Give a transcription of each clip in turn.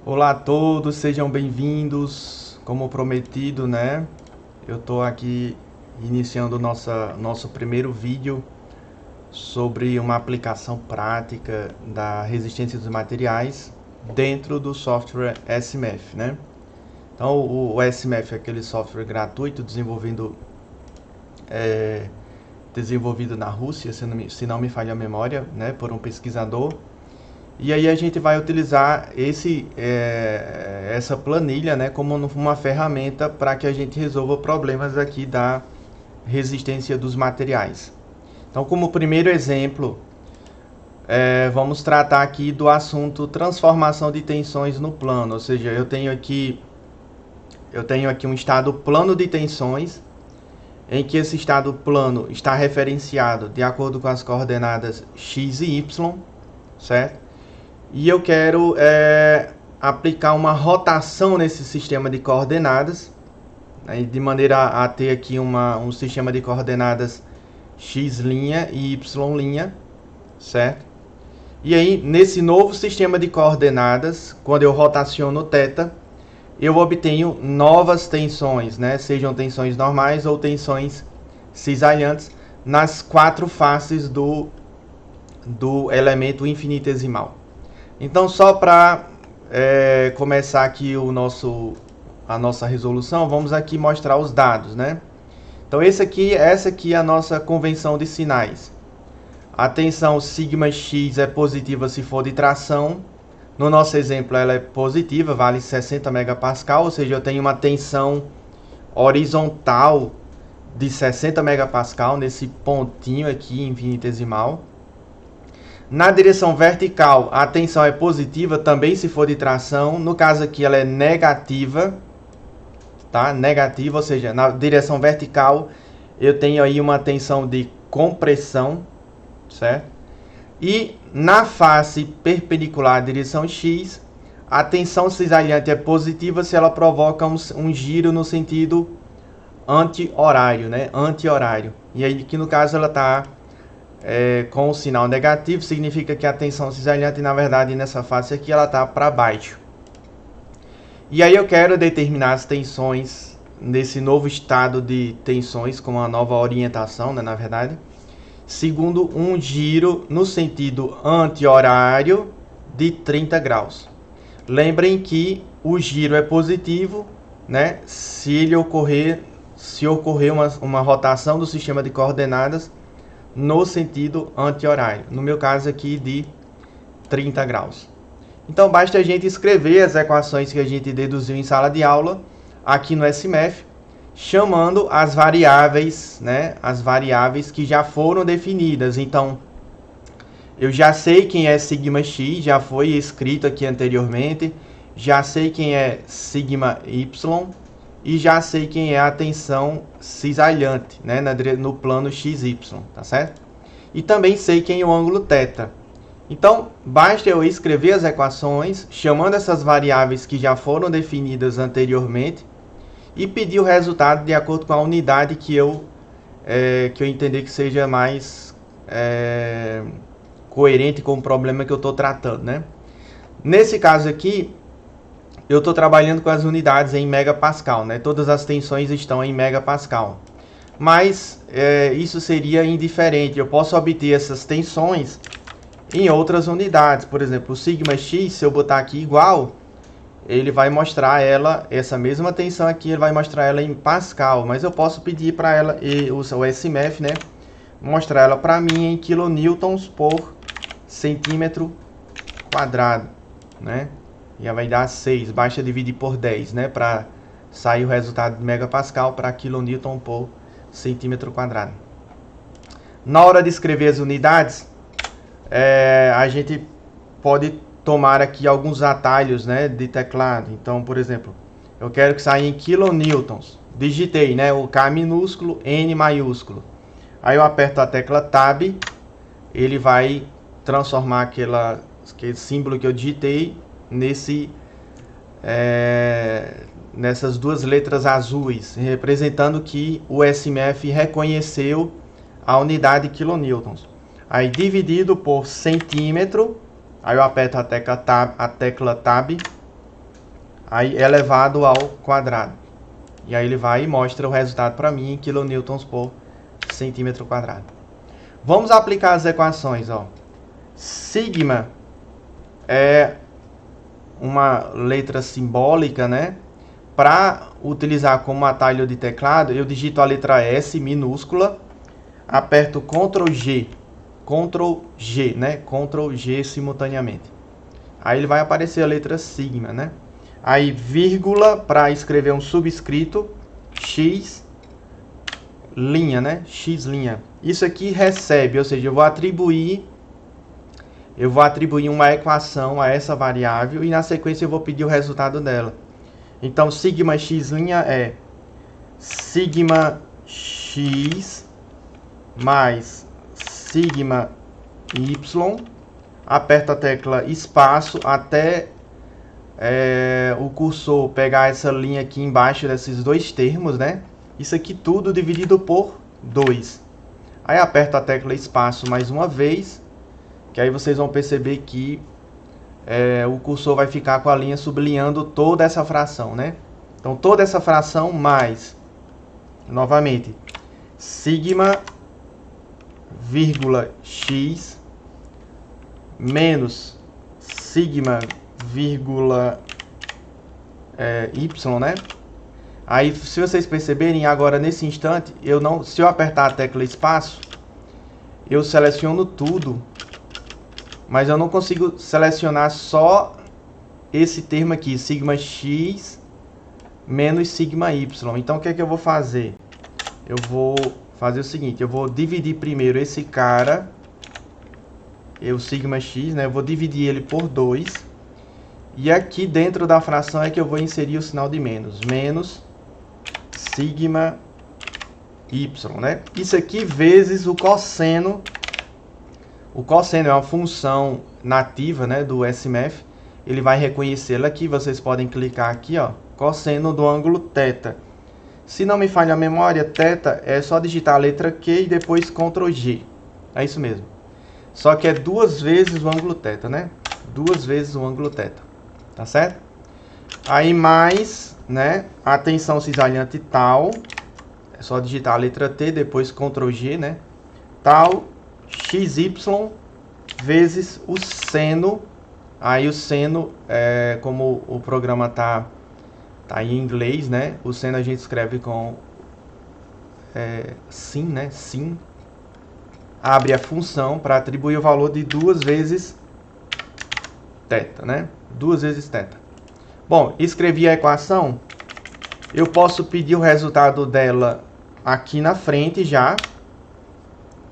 Olá a todos, sejam bem-vindos. Como prometido, né? Eu tô aqui iniciando nosso primeiro vídeo sobre uma aplicação prática da resistência dos materiais dentro do software SMF, né? Então, o SMF é aquele software gratuito desenvolvido na Rússia, se não me falha a memória, né? Por um pesquisador. E aí a gente vai utilizar essa planilha, né, como uma ferramenta para que a gente resolva problemas aqui da resistência dos materiais. Então, como primeiro exemplo, vamos tratar aqui do assunto transformação de tensões no plano. Ou seja, eu tenho aqui um estado plano de tensões, em que esse estado plano está referenciado de acordo com as coordenadas x e y, certo? E eu quero aplicar uma rotação nesse sistema de coordenadas, né, de maneira a ter aqui um sistema de coordenadas x' e y', certo? E aí, nesse novo sistema de coordenadas, quando eu rotaciono θ, eu obtenho novas tensões, né, sejam tensões normais ou tensões cisalhantes, nas quatro faces do elemento infinitesimal. Então, só para começar aqui a nossa resolução, vamos aqui mostrar os dados, né? Então, essa aqui é a nossa convenção de sinais. A tensão σx é positiva se for de tração. No nosso exemplo, ela é positiva, vale 60 megapascal, ou seja, eu tenho uma tensão horizontal de 60 megapascal nesse pontinho aqui infinitesimal. Na direção vertical, a tensão é positiva também se for de tração. No caso aqui, ela é negativa, tá? Negativa, ou seja, na direção vertical, eu tenho aí uma tensão de compressão, certo? E na face perpendicular à direção x, a tensão cisalhante é positiva se ela provoca um giro no sentido anti-horário, né? Anti-horário. E aí, que no caso, ela está com o sinal negativo, significa que a tensão cisalhante, na verdade, nessa face aqui, ela está para baixo. E aí eu quero determinar as tensões nesse novo estado de tensões, com uma nova orientação, né, na verdade, segundo um giro no sentido anti-horário de 30 graus. Lembrem que o giro é positivo, né, se ocorrer uma rotação do sistema de coordenadas no sentido anti-horário, no meu caso aqui de 30 graus. Então basta a gente escrever as equações que a gente deduziu em sala de aula aqui no SMF, chamando as variáveis, né, as variáveis que já foram definidas. Então eu já sei quem é σx, já foi escrito aqui anteriormente, já sei quem é σy e já sei quem é a tensão cisalhante, né, no plano XY, tá certo? E também sei quem é o ângulo θ. Então, basta eu escrever as equações, chamando essas variáveis que já foram definidas anteriormente, e pedir o resultado de acordo com a unidade que eu entender que seja mais coerente com o problema que eu estou tratando, né? Nesse caso aqui, eu estou trabalhando com as unidades em megapascal, né? Todas as tensões estão em megapascal. Mas isso seria indiferente. Eu posso obter essas tensões em outras unidades. Por exemplo, o σx, se eu botar aqui igual, ele vai mostrar essa mesma tensão aqui, ele vai mostrar ela em pascal. Mas eu posso pedir para ela, o SMF, né, mostrar ela para mim em kilonewtons por centímetro quadrado, né? E vai dar 6, basta dividir por 10, né, para sair o resultado de megapascal para kilonewton por centímetro quadrado. Na hora de escrever as unidades, a gente pode tomar aqui alguns atalhos, né, de teclado. Então, por exemplo, eu quero que saia em kilonewtons. Digitei, né, o K minúsculo, N maiúsculo. Aí eu aperto a tecla Tab, ele vai transformar aquele símbolo que eu digitei nessas duas letras azuis, representando que o SMF reconheceu a unidade kilonewtons. Aí dividido por centímetro, aí eu aperto a tecla Tab aí elevado ao quadrado. E aí ele vai e mostra o resultado para mim em kilonewtons por centímetro quadrado. Vamos aplicar as equações, ó. Sigma é uma letra simbólica, né? Para utilizar como atalho de teclado, eu digito a letra S minúscula, aperto Ctrl G, né? Ctrl G simultaneamente. Aí ele vai aparecer a letra sigma, né? Aí vírgula para escrever um subscrito, x linha, né? X linha. Isso aqui recebe, ou seja, eu vou atribuir uma equação a essa variável e na sequência eu vou pedir o resultado dela. Então, sigma x' é sigma x mais sigma y. Aperto a tecla espaço até o cursor pegar essa linha aqui embaixo desses dois termos, né? Isso aqui tudo dividido por 2. Aí aperto a tecla espaço mais uma vez, que aí vocês vão perceber que o cursor vai ficar com a linha sublinhando toda essa fração, né? Então, toda essa fração mais, novamente, sigma, vírgula, x, menos sigma, vírgula, y, né? Aí, se vocês perceberem, agora nesse instante, se eu apertar a tecla espaço, eu seleciono tudo, mas eu não consigo selecionar só esse termo aqui, sigma x menos sigma y. Então, o que é que eu vou fazer? Eu vou fazer o seguinte, eu vou dividir primeiro esse cara, o sigma x, né? Eu vou dividir ele por 2. E aqui dentro da fração é que eu vou inserir o sinal de menos. Menos sigma y, né? Isso aqui vezes o cosseno. O cosseno é uma função nativa, né, do SMF. Ele vai reconhecê-la aqui. Vocês podem clicar aqui, ó, cosseno do ângulo θ. Se não me falha a memória, θ é só digitar a letra Q e depois Ctrl G. É isso mesmo. Só que é 2 vezes o ângulo θ, né? 2 vezes o ângulo θ. Tá certo? Aí mais, né, a tensão cisalhante tal. É só digitar a letra T, depois Ctrl G, né? Tal XY vezes o seno. Aí o seno, como o programa tá em inglês, né? O seno a gente escreve com sin, né? Sin. Abre a função para atribuir o valor de 2 vezes θ, né? 2 vezes θ. Bom, escrevi a equação. Eu posso pedir o resultado dela aqui na frente já.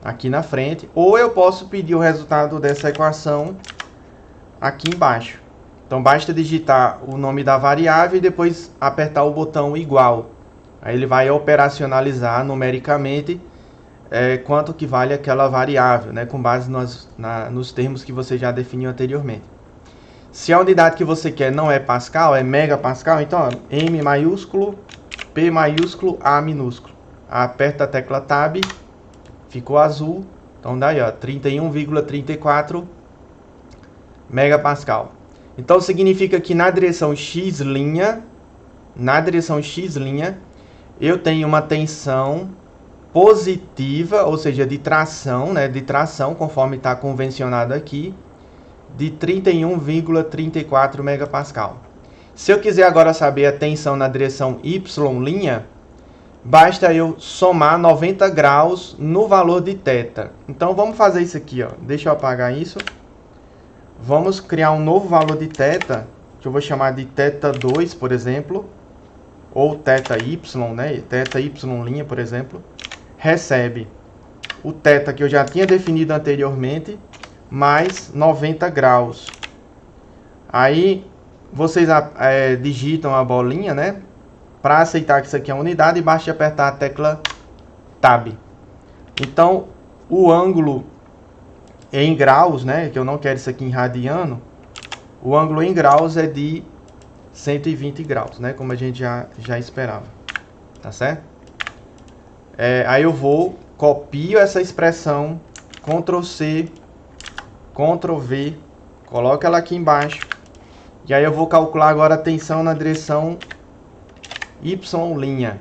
Aqui na frente. Ou eu posso pedir o resultado dessa equação aqui embaixo. Então, basta digitar o nome da variável e depois apertar o botão igual. Aí ele vai operacionalizar numericamente quanto que vale aquela variável, né, com base nos termos que você já definiu anteriormente. Se a unidade que você quer não é Pascal, é megapascal, então ó, M maiúsculo, P maiúsculo, A minúsculo. Aperta a tecla Tab, ficou azul, então daí ó, 31,34 megapascal. Então significa que na direção x', eu tenho uma tensão positiva, ou seja, de tração, né, conforme está convencionado aqui, de 31,34 megapascal. Se eu quiser agora saber a tensão na direção y', basta eu somar 90 graus no valor de θ. Então vamos fazer isso aqui, ó. Deixa eu apagar isso. Vamos criar um novo valor de θ, que eu vou chamar de θ2, por exemplo, ou θy, né? θy', por exemplo, recebe o θ que eu já tinha definido anteriormente, mais 90 graus. Aí vocês digitam a bolinha, né? Para aceitar que isso aqui é unidade, basta apertar a tecla Tab. Então, o ângulo em graus, né? Que eu não quero isso aqui em radiano. O ângulo em graus é de 120 graus, né? Como a gente já esperava. Tá certo? Aí eu copio essa expressão, Ctrl C, Ctrl V, coloco ela aqui embaixo E aí eu vou calcular agora a tensão na direção Y'.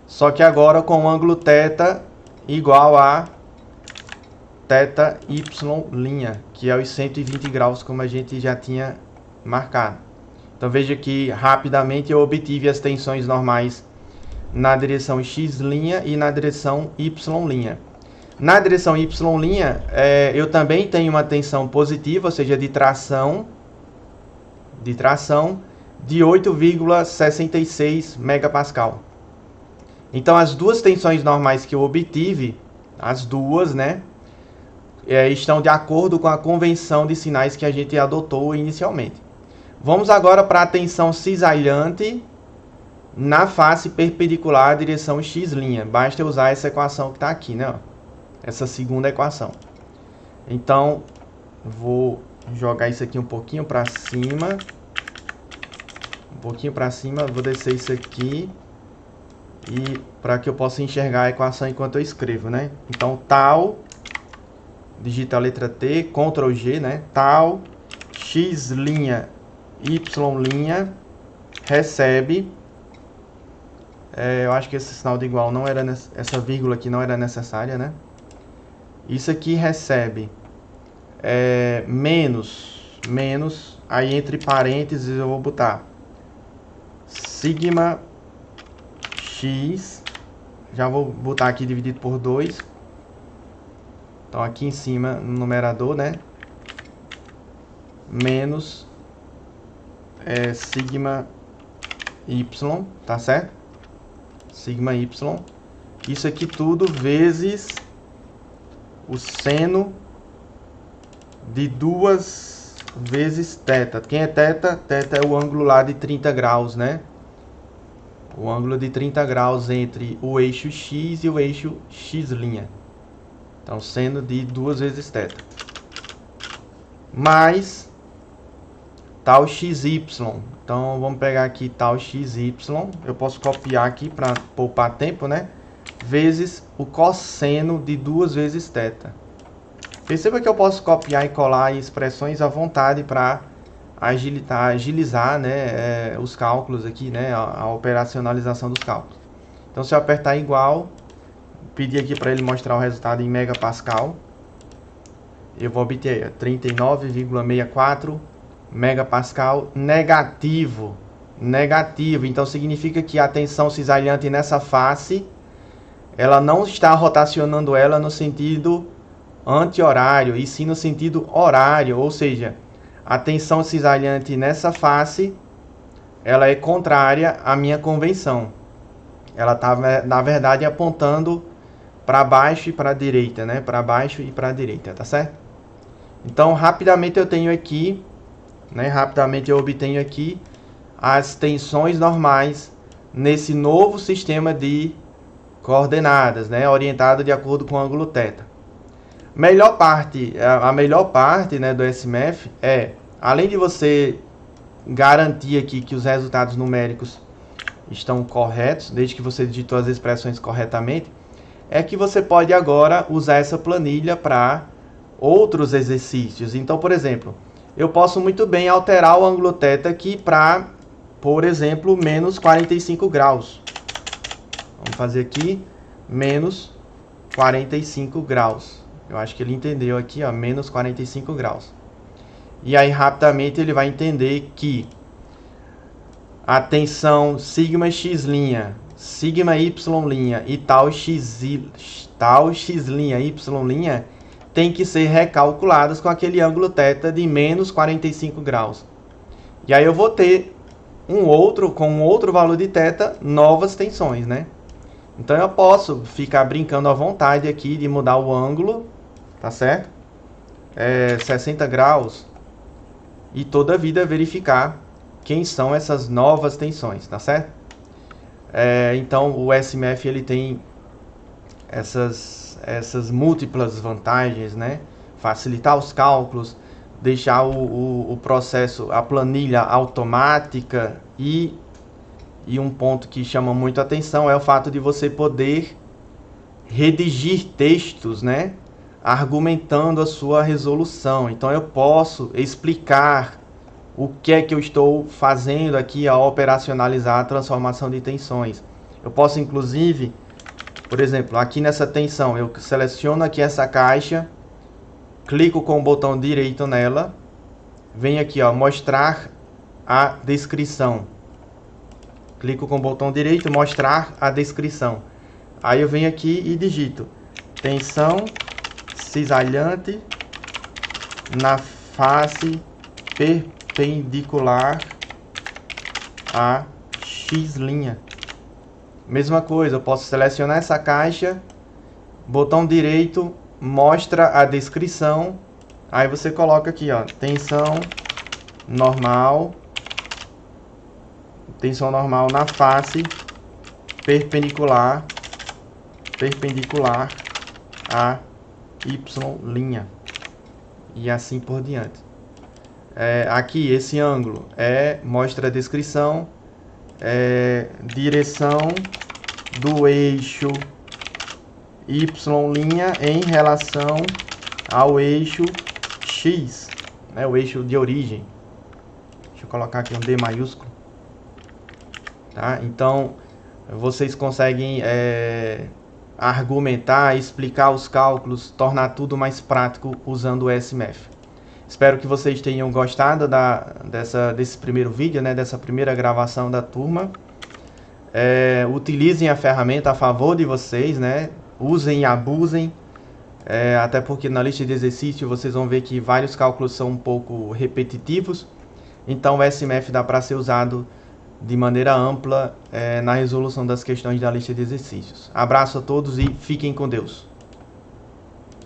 Só que agora com o ângulo θ igual a θY', que é os 120 graus, como a gente já tinha marcado. Então veja que rapidamente eu obtive as tensões normais na direção X' e na direção Y'. Na direção Y', eu também tenho uma tensão positiva, ou seja, de tração de 8,66 megapascal. Então as duas tensões normais que eu obtive, as duas, né, estão de acordo com a convenção de sinais que a gente adotou inicialmente. Vamos agora para a tensão cisalhante na face perpendicular à direção X'. Basta usar essa equação que está aqui, né? Essa segunda equação. Então, vou jogar isso aqui um pouquinho para cima. Vou descer isso aqui. E para que eu possa enxergar a equação enquanto eu escrevo, né? Então, tal, digita a letra T, Ctrl G, né? Tal, X', Y', recebe... eu acho que esse sinal de igual não era... Essa vírgula aqui não era necessária, né? Isso aqui recebe menos, aí entre parênteses eu vou botar sigma x, já vou botar aqui dividido por 2. Então aqui em cima, no numerador, né? Menos sigma y, tá certo? Sigma y. Isso aqui tudo vezes o seno de 2 vezes θ. Quem é θ? Θ é o ângulo lá de 30 graus, né? O ângulo de 30 graus entre o eixo X e o eixo X'. Então, seno de 2 vezes θ. Mais tal XY. Então, vamos pegar aqui tal XY. Eu posso copiar aqui para poupar tempo, né? Vezes o cosseno de 2 vezes θ. Perceba que eu posso copiar e colar expressões à vontade para agilizar, né, os cálculos aqui, né, a operacionalização dos cálculos. Então, se eu apertar igual, pedir aqui para ele mostrar o resultado em megapascal, eu vou obter 39,64 megapascal negativo. Então significa que a tensão cisalhante nessa face, ela não está rotacionando ela no sentido anti-horário, e sim no sentido horário, ou seja, a tensão cisalhante nessa face, ela é contrária à minha convenção. Ela está, na verdade, apontando para baixo e para a direita, né? Para baixo e para a direita, tá certo? Então, rapidamente eu tenho aqui, né? Rapidamente eu obtenho aqui as tensões normais nesse novo sistema de coordenadas, né? Orientado de acordo com o ângulo θ. A melhor parte, né, do SMF é, além de você garantir aqui que os resultados numéricos estão corretos, desde que você digitou as expressões corretamente, é que você pode agora usar essa planilha para outros exercícios. Então, por exemplo, eu posso muito bem alterar o ângulo θ aqui para, por exemplo, menos 45 graus. Vamos fazer aqui menos 45 graus. Eu acho que ele entendeu aqui, ó, menos 45 graus. E aí, rapidamente, ele vai entender que a tensão sigma x', sigma y' e tal x', y' tem que ser recalculadas com aquele ângulo θ de menos 45 graus. E aí eu vou ter com um outro valor de θ, novas tensões, né? Então eu posso ficar brincando à vontade aqui de mudar o ângulo, tá certo? 60 graus e toda a vida verificar quem são essas novas tensões, tá certo? Então o SMF ele tem essas múltiplas vantagens, né? Facilitar os cálculos, deixar o processo, a planilha automática e um ponto que chama muito a atenção é o fato de você poder redigir textos, né? Argumentando a sua resolução. Então eu posso explicar o que é que eu estou fazendo aqui ao operacionalizar a transformação de tensões. Eu posso, inclusive, por exemplo, aqui nessa tensão, eu seleciono aqui essa caixa, clico com o botão direito nela, venho aqui, ó, mostrar a descrição. Clico com o botão direito, mostrar a descrição. Aí eu venho aqui e digito tensão cisalhante na face perpendicular a X'. Mesma coisa, eu posso selecionar essa caixa, botão direito, mostra a descrição, aí você coloca aqui, ó, tensão normal na face perpendicular a Y', e assim por diante. Aqui esse ângulo mostra a descrição, direção do eixo Y' em relação ao eixo X, né, o eixo de origem. Deixa eu colocar aqui um D maiúsculo. Tá? Então, vocês conseguem argumentar, explicar os cálculos, tornar tudo mais prático usando o SMF. Espero que vocês tenham gostado desse primeiro vídeo, né, dessa primeira gravação da turma. Utilizem a ferramenta a favor de vocês, né? Usem e abusem, até porque na lista de exercício vocês vão ver que vários cálculos são um pouco repetitivos. Então o SMF dá para ser usado de maneira ampla na resolução das questões da lista de exercícios. Abraço a todos e fiquem com Deus.